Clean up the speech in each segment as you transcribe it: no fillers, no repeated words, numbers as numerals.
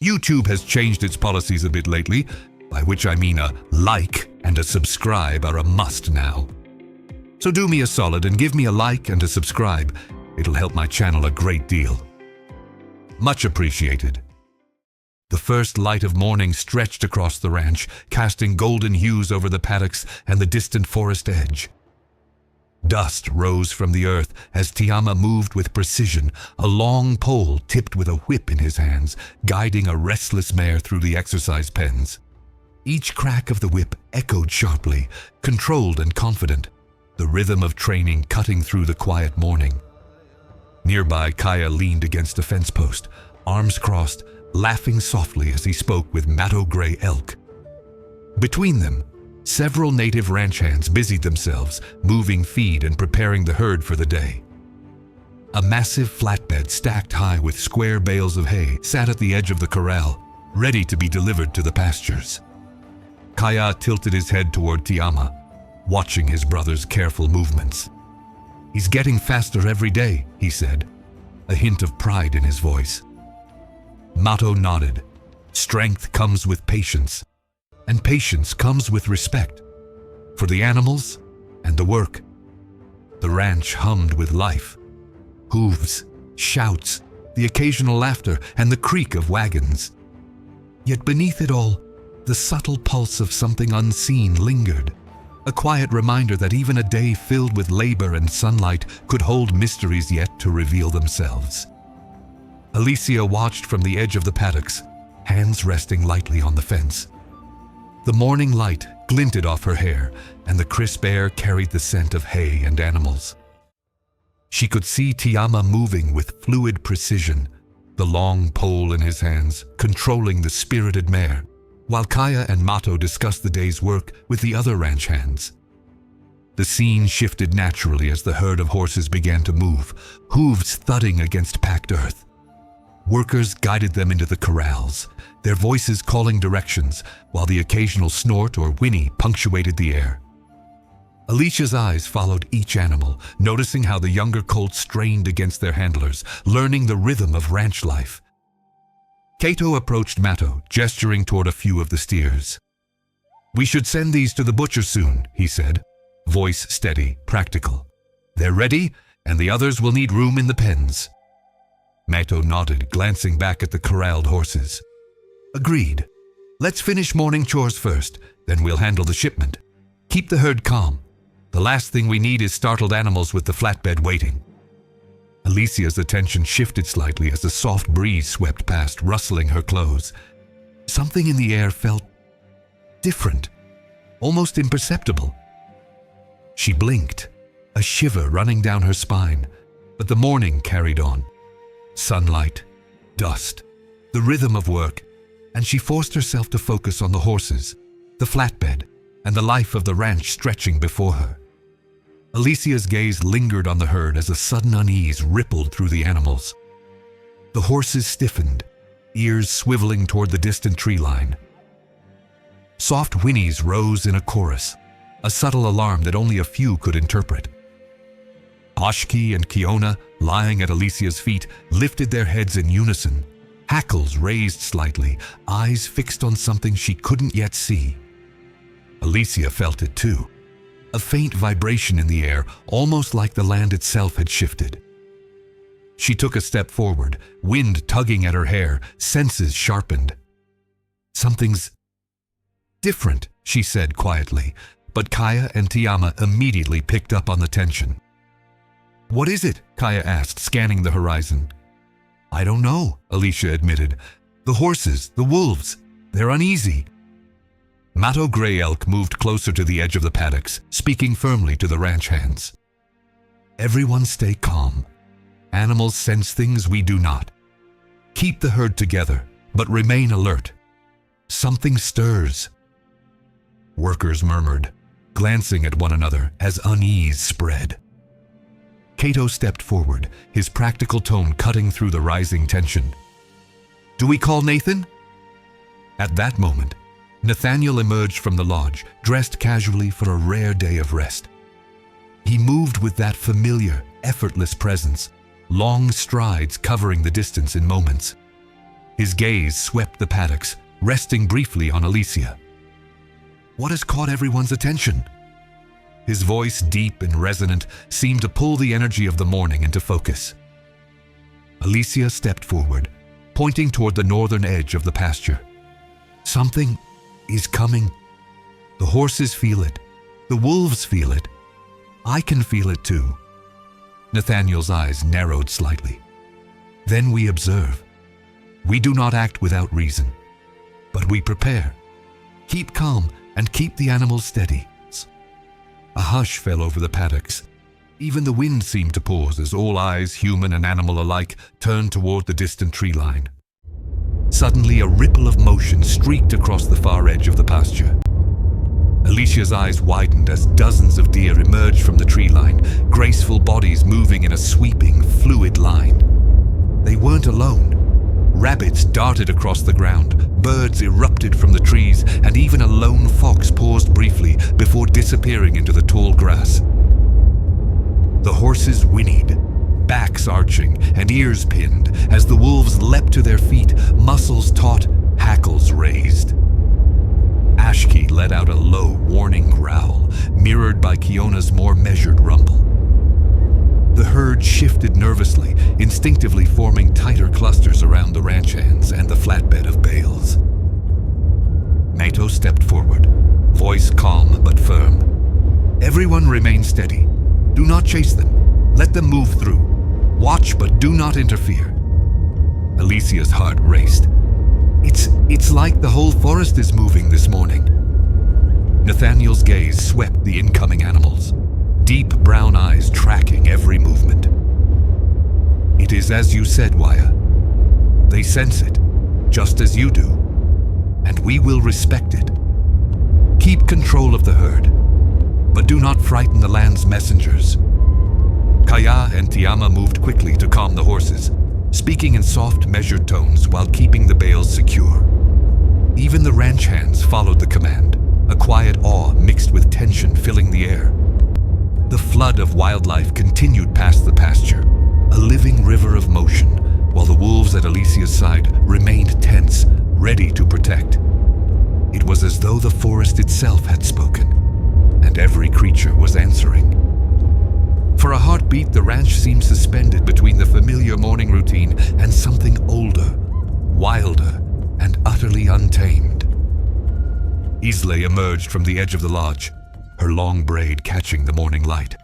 YouTube has changed its policies a bit lately, by which I mean a like and a subscribe are a must now. So do me a solid and give me a like and a subscribe. It'll help my channel a great deal. Much appreciated. The first light of morning stretched across the ranch, casting golden hues over the paddocks and the distant forest edge. Dust rose from the earth as Tiama moved with precision, a long pole tipped with a whip in his hands, guiding a restless mare through the exercise pens. Each crack of the whip echoed sharply, controlled and confident, the rhythm of training cutting through the quiet morning. Nearby, Kaya leaned against a fence post, arms crossed, laughing softly as he spoke with Matto Gray Elk. Between them, several native ranch hands busied themselves, moving feed and preparing the herd for the day. A massive flatbed stacked high with square bales of hay sat at the edge of the corral, ready to be delivered to the pastures. Kaya tilted his head toward Tiama, watching his brother's careful movements. "He's getting faster every day," he said, a hint of pride in his voice. Matto nodded. Strength comes with patience, and patience comes with respect for the animals and the work. The ranch hummed with life. Hooves, shouts, the occasional laughter, and the creak of wagons. Yet beneath it all, the subtle pulse of something unseen lingered, a quiet reminder that even a day filled with labor and sunlight could hold mysteries yet to reveal themselves. Alicia watched from the edge of the paddocks, hands resting lightly on the fence. The morning light glinted off her hair, and the crisp air carried the scent of hay and animals. She could see Tiama moving with fluid precision, the long pole in his hands, controlling the spirited mare, while Kaya and Matto discussed the day's work with the other ranch hands. The scene shifted naturally as the herd of horses began to move, hooves thudding against packed earth. Workers guided them into the corrals, their voices calling directions, while the occasional snort or whinny punctuated the air. Alicia's eyes followed each animal, noticing how the younger colts strained against their handlers, learning the rhythm of ranch life. Cato approached Matto, gesturing toward a few of the steers. "We should send these to the butcher soon," he said, voice steady, practical. "They're ready, and the others will need room in the pens." Matto nodded, glancing back at the corralled horses. "Agreed. Let's finish morning chores first, then we'll handle the shipment. Keep the herd calm. The last thing we need is startled animals with the flatbed waiting." Alicia's attention shifted slightly as a soft breeze swept past, rustling her clothes. Something in the air felt different, almost imperceptible. She blinked, a shiver running down her spine, but the morning carried on. Sunlight, dust, the rhythm of work, and she forced herself to focus on the horses, the flatbed, and the life of the ranch stretching before her. Alicia's gaze lingered on the herd as a sudden unease rippled through the animals. The horses stiffened, ears swiveling toward the distant tree line. Soft whinnies rose in a chorus, a subtle alarm that only a few could interpret. Oshki and Kiona, lying at Alicia's feet, lifted their heads in unison, hackles raised slightly, eyes fixed on something she couldn't yet see. Alicia felt it too. A faint vibration in the air, almost like the land itself had shifted. She took a step forward, wind tugging at her hair, senses sharpened. "Something's different," she said quietly, but Kaya and Tiama immediately picked up on the tension. "What is it?" Kaya asked, scanning the horizon. "I don't know," Alicia admitted. "The horses, the wolves, they're uneasy." Matto Gray Elk moved closer to the edge of the paddocks, speaking firmly to the ranch hands. "Everyone stay calm. Animals sense things we do not. Keep the herd together, but remain alert. Something stirs." Workers murmured, glancing at one another as unease spread. Cato stepped forward, his practical tone cutting through the rising tension. "Do we call Nathan?" At that moment, Nathaniel emerged from the lodge, dressed casually for a rare day of rest. He moved with that familiar, effortless presence, long strides covering the distance in moments. His gaze swept the paddocks, resting briefly on Alicia. What has caught everyone's attention? His voice, deep and resonant, seemed to pull the energy of the morning into focus. Alicia stepped forward, pointing toward the northern edge of the pasture. Something is coming. The horses feel it. The wolves feel it. I can feel it too. Nathaniel's eyes narrowed slightly. Then we observe. We do not act without reason, but we prepare. Keep calm and keep the animals steady. A hush fell over the paddocks. Even the wind seemed to pause as all eyes, human and animal alike, turned toward the distant tree line. Suddenly, a ripple of motion streaked across the far edge of the pasture. Alicia's eyes widened as dozens of deer emerged from the tree line, graceful bodies moving in a sweeping, fluid line. They weren't alone. Rabbits darted across the ground, birds erupted from the trees, and even a lone fox paused briefly before disappearing into the tall grass. The horses whinnied, backs arching and ears pinned, as the wolves leapt to their feet, muscles taut, hackles raised. Ashki let out a low, warning growl, mirrored by Kiona's more measured rumble. The herd shifted nervously, instinctively forming tighter clusters around the ranch hands and the flatbed of bales. Mato stepped forward, voice calm but firm. Everyone remain steady. Do not chase them. Let them move through. Watch but do not interfere. Alicia's heart raced. It's like the whole forest is moving this morning. Nathaniel's gaze swept the incoming animals, deep brown eyes tracking every movement. It is as you said, Waya. They sense it, just as you do, and we will respect it. Keep control of the herd, but do not frighten the land's messengers. Kaya and Tiama moved quickly to calm the horses, speaking in soft, measured tones while keeping the bales secure. Even the ranch hands followed the command, a quiet awe mixed with tension filling the air. The flood of wildlife continued past the pasture, a living river of motion, while the wolves at Alicia's side remained tense, ready to protect. It was as though the forest itself had spoken, and every creature was answering. For a heartbeat, the ranch seemed suspended between the familiar morning routine and something older, wilder, and utterly untamed. Islay emerged from the edge of the lodge, her long braid catching the morning light.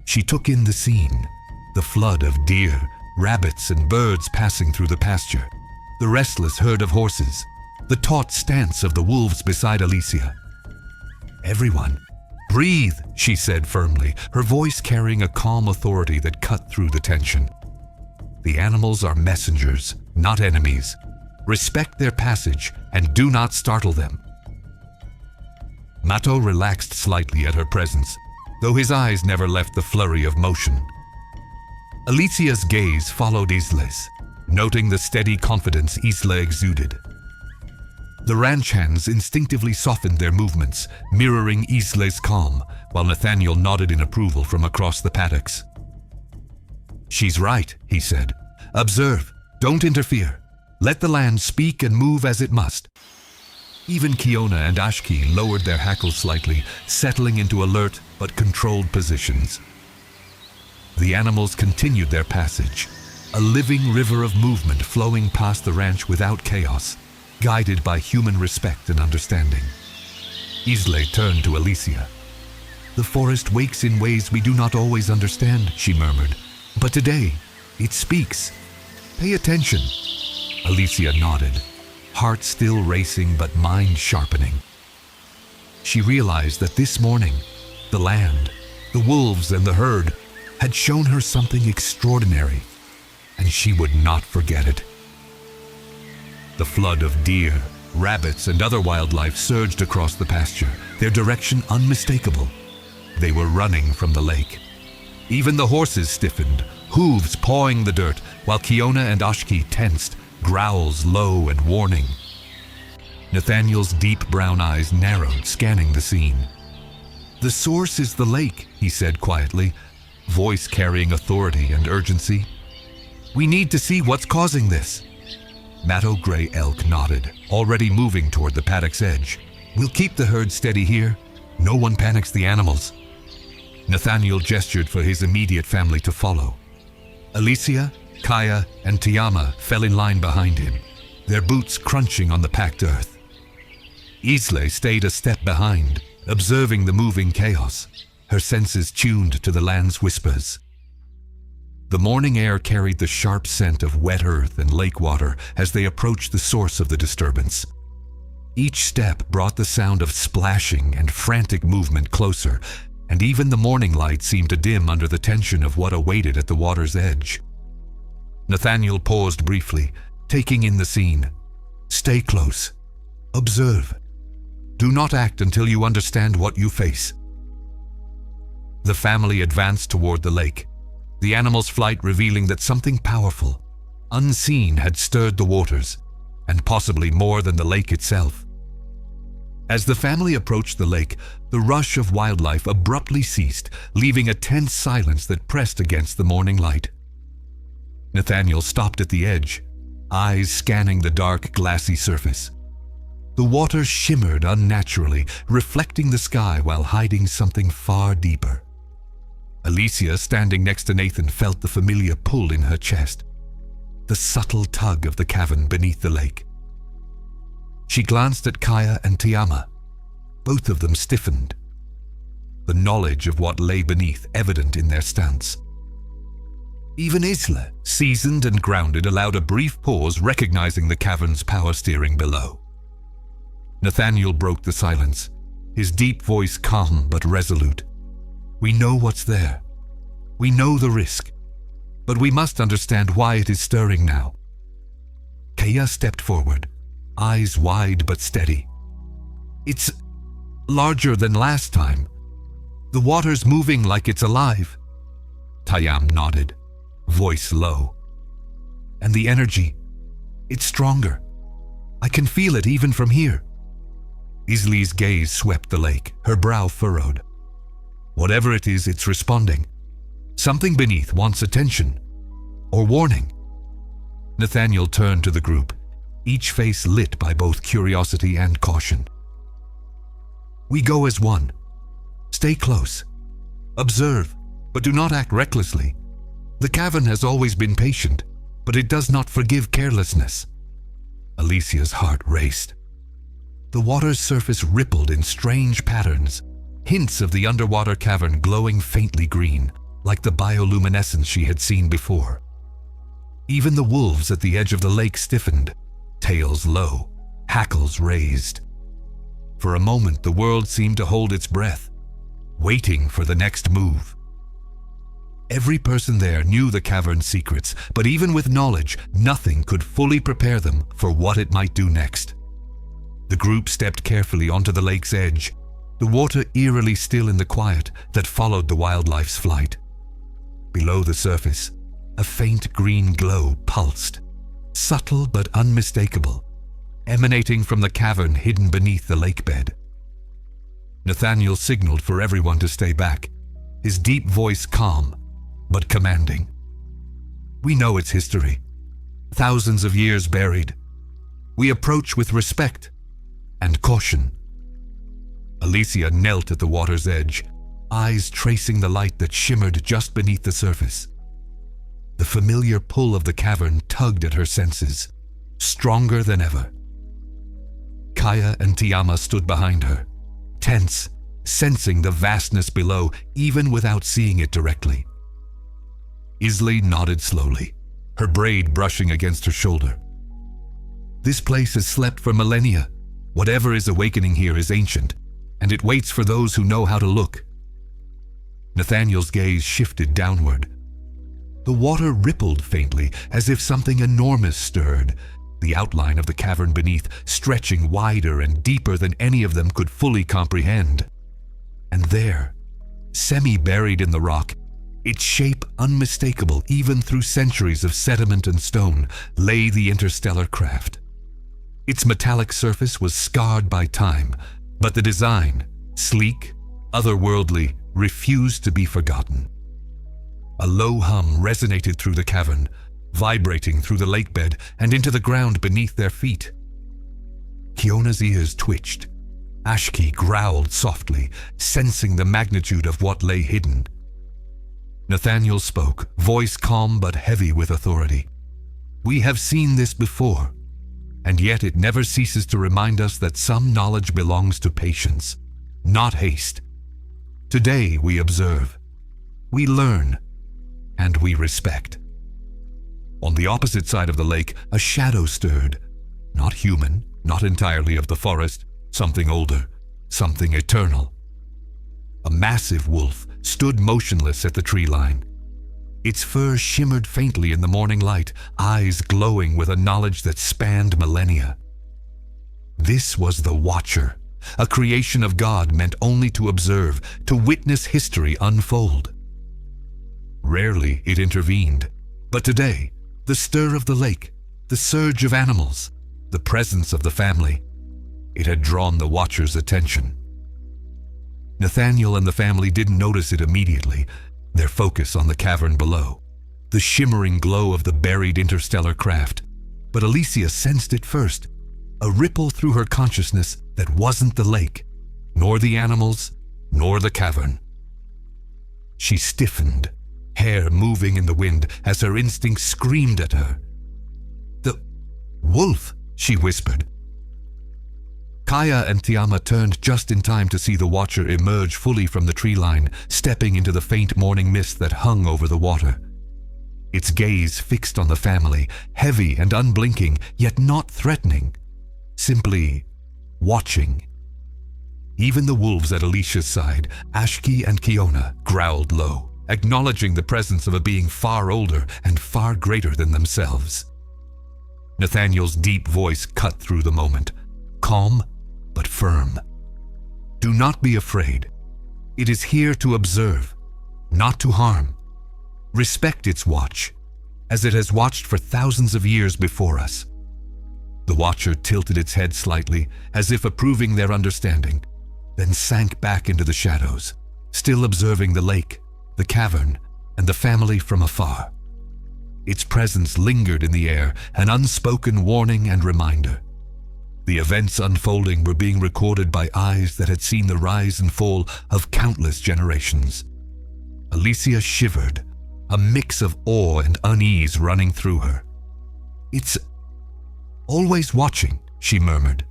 She took in the scene, the flood of deer, rabbits, and birds passing through the pasture, the restless herd of horses, the taut stance of the wolves beside Alicia. Everyone, breathe, she said firmly, her voice carrying a calm authority that cut through the tension. The animals are messengers, not enemies. Respect their passage and do not startle them. Mato relaxed slightly at her presence, though his eyes never left the flurry of motion. Alicia's gaze followed Islay's, noting the steady confidence Islay exuded. The ranch hands instinctively softened their movements, mirroring Islay's calm, while Nathaniel nodded in approval from across the paddocks. She's right, he said. Observe, don't interfere. Let the land speak and move as it must. Even Kiona and Ashki lowered their hackles slightly, settling into alert but controlled positions. The animals continued their passage, a living river of movement flowing past the ranch without chaos, guided by human respect and understanding. Islay turned to Alicia. The forest wakes in ways we do not always understand, she murmured. But today, it speaks. Pay attention. Alicia nodded, heart still racing but mind sharpening. She realized that this morning, the land, the wolves and the herd had shown her something extraordinary, and she would not forget it. The flood of deer, rabbits, and other wildlife surged across the pasture, their direction unmistakable. They were running from the lake. Even the horses stiffened, hooves pawing the dirt, while Kiona and Ashki tensed, growls low and warning. Nathaniel's deep brown eyes narrowed, scanning the scene. The source is the lake, he said quietly, voice carrying authority and urgency. We need to see what's causing this. Maddow-gray elk nodded, already moving toward the paddock's edge. "We'll keep the herd steady here. No one panics the animals." Nathaniel gestured for his immediate family to follow. Alicia, Kaya, and Tiama fell in line behind him, their boots crunching on the packed earth. Islay stayed a step behind, observing the moving chaos, her senses tuned to the land's whispers. The morning air carried the sharp scent of wet earth and lake water as they approached the source of the disturbance. Each step brought the sound of splashing and frantic movement closer, and even the morning light seemed to dim under the tension of what awaited at the water's edge. Nathaniel paused briefly, taking in the scene. "Stay close. Observe. Do not act until you understand what you face." The family advanced toward the lake, the animal's flight revealing that something powerful, unseen, had stirred the waters, and possibly more than the lake itself. As the family approached the lake, the rush of wildlife abruptly ceased, leaving a tense silence that pressed against the morning light. Nathaniel stopped at the edge, eyes scanning the dark, glassy surface. The water shimmered unnaturally, reflecting the sky while hiding something far deeper. Alicia, standing next to Nathan, felt the familiar pull in her chest, the subtle tug of the cavern beneath the lake. She glanced at Kaya and Tiama. Both of them stiffened, the knowledge of what lay beneath evident in their stance. Even Isla, seasoned and grounded, allowed a brief pause, recognizing the cavern's power steering below. Nathaniel broke the silence, his deep voice calm but resolute. "We know what's there. We know the risk, but we must understand why it is stirring now." Kaya stepped forward, eyes wide but steady. "It's larger than last time. The water's moving like it's alive." Tayam nodded, voice low. "And the energy, it's stronger. I can feel it even from here." Isley's gaze swept the lake, her brow furrowed. "Whatever it is, it's responding. Something beneath wants attention, or warning." Nathaniel turned to the group, each face lit by both curiosity and caution. "We go as one. Stay close. Observe, but do not act recklessly. The cavern has always been patient, but it does not forgive carelessness." Alicia's heart raced. The water's surface rippled in strange patterns, hints of the underwater cavern glowing faintly green, like the bioluminescence she had seen before. Even the wolves at the edge of the lake stiffened, tails low, hackles raised. For a moment, the world seemed to hold its breath, waiting for the next move. Every person there knew the cavern's secrets, but even with knowledge, nothing could fully prepare them for what it might do next. The group stepped carefully onto the lake's edge, the water eerily still in the quiet that followed the wildlife's flight. Below the surface, a faint green glow pulsed, subtle but unmistakable, emanating from the cavern hidden beneath the lake bed. Nathaniel signaled for everyone to stay back, his deep voice calm but commanding. "We know its history, thousands of years buried. We approach with respect and caution." Alicia knelt at the water's edge, eyes tracing the light that shimmered just beneath the surface. The familiar pull of the cavern tugged at her senses, stronger than ever. Kaya and Tiama stood behind her, tense, sensing the vastness below even without seeing it directly. Isley nodded slowly, her braid brushing against her shoulder. "This place has slept for millennia. Whatever is awakening here is ancient, and it waits for those who know how to look." Nathaniel's gaze shifted downward. The water rippled faintly, as if something enormous stirred, the outline of the cavern beneath stretching wider and deeper than any of them could fully comprehend. And there, semi-buried in the rock, its shape unmistakable even through centuries of sediment and stone, lay the interstellar craft. Its metallic surface was scarred by time, but the design, sleek, otherworldly, refused to be forgotten. A low hum resonated through the cavern, vibrating through the lake bed and into the ground beneath their feet. Kiona's ears twitched. Ashki growled softly, sensing the magnitude of what lay hidden. Nathaniel spoke, voice calm but heavy with authority. "We have seen this before, and yet it never ceases to remind us that some knowledge belongs to patience, not haste. Today we observe, we learn, and we respect." On the opposite side of the lake, a shadow stirred. Not human, not entirely of the forest, something older, something eternal. A massive wolf stood motionless at the tree line. Its fur shimmered faintly in the morning light, eyes glowing with a knowledge that spanned millennia. This was the Watcher, a creation of God meant only to observe, to witness history unfold. Rarely it intervened, but today, the stir of the lake, the surge of animals, the presence of the family, it had drawn the Watcher's attention. Nathaniel and the family didn't notice it immediately, their focus on the cavern below, the shimmering glow of the buried interstellar craft. But Alicia sensed it first, a ripple through her consciousness that wasn't the lake, nor the animals, nor the cavern. She stiffened, hair moving in the wind as her instinct screamed at her. "The wolf," she whispered. Kaya and Tiama turned just in time to see the Watcher emerge fully from the tree line, stepping into the faint morning mist that hung over the water. Its gaze fixed on the family, heavy and unblinking, yet not threatening, simply watching. Even the wolves at Alicia's side, Ashki and Kiona, growled low, acknowledging the presence of a being far older and far greater than themselves. Nathaniel's deep voice cut through the moment, calm but firm. "Do not be afraid. It is here to observe, not to harm. Respect its watch, as it has watched for thousands of years before us." The Watcher tilted its head slightly, as if approving their understanding, then sank back into the shadows, still observing the lake, the cavern, and the family from afar. Its presence lingered in the air, an unspoken warning and reminder. The events unfolding were being recorded by eyes that had seen the rise and fall of countless generations. Alicia shivered, a mix of awe and unease running through her. "It's always watching," she murmured.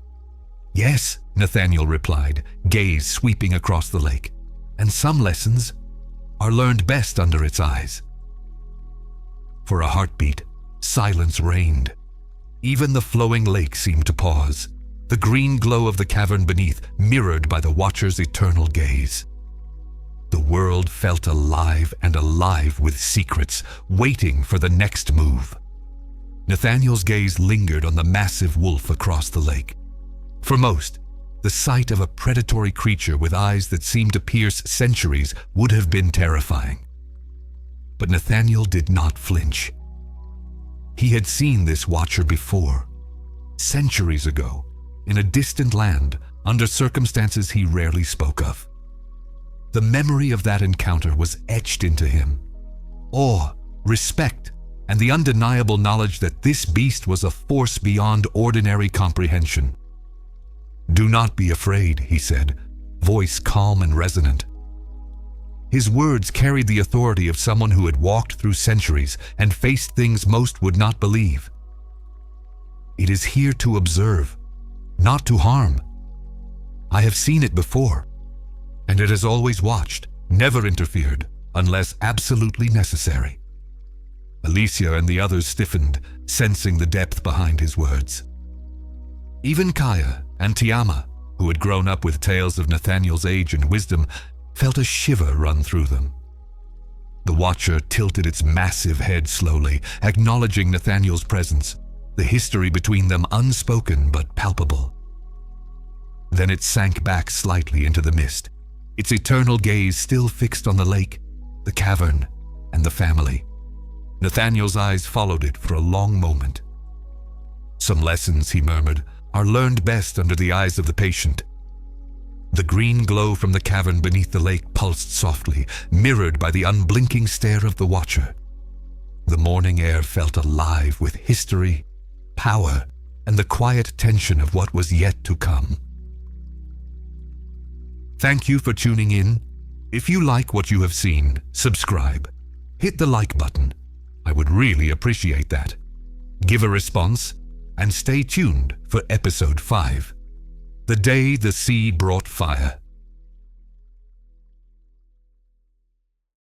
"Yes," Nathaniel replied, gaze sweeping across the lake. "And some lessons are learned best under its eyes." For a heartbeat, silence reigned. Even the flowing lake seemed to pause, the green glow of the cavern beneath mirrored by the Watcher's eternal gaze. The world felt alive and alive with secrets, waiting for the next move. Nathaniel's gaze lingered on the massive wolf across the lake. For most, the sight of a predatory creature with eyes that seemed to pierce centuries would have been terrifying. But Nathaniel did not flinch. He had seen this Watcher before, centuries ago, in a distant land, under circumstances he rarely spoke of. The memory of that encounter was etched into him. Awe, respect, and the undeniable knowledge that this beast was a force beyond ordinary comprehension. "Do not be afraid," he said, voice calm and resonant. His words carried the authority of someone who had walked through centuries and faced things most would not believe. "It is here to observe, not to harm. I have seen it before, and it has always watched, never interfered, unless absolutely necessary." Alicia and the others stiffened, sensing the depth behind his words. Even Kaya and Tiama, who had grown up with tales of Nathaniel's age and wisdom, felt a shiver run through them. The Watcher tilted its massive head slowly, acknowledging Nathaniel's presence, the history between them unspoken but palpable. Then it sank back slightly into the mist, its eternal gaze still fixed on the lake, the cavern, and the family. Nathaniel's eyes followed it for a long moment. "Some lessons," he murmured, "are learned best under the eyes of the patient." The green glow from the cavern beneath the lake pulsed softly, mirrored by the unblinking stare of the Watcher. The morning air felt alive with history, power, and the quiet tension of what was yet to come. Thank you for tuning in. If you like what you have seen, subscribe. Hit the like button. I would really appreciate that. Give a response, and stay tuned for episode 5. The Day the Sea Brought Fire.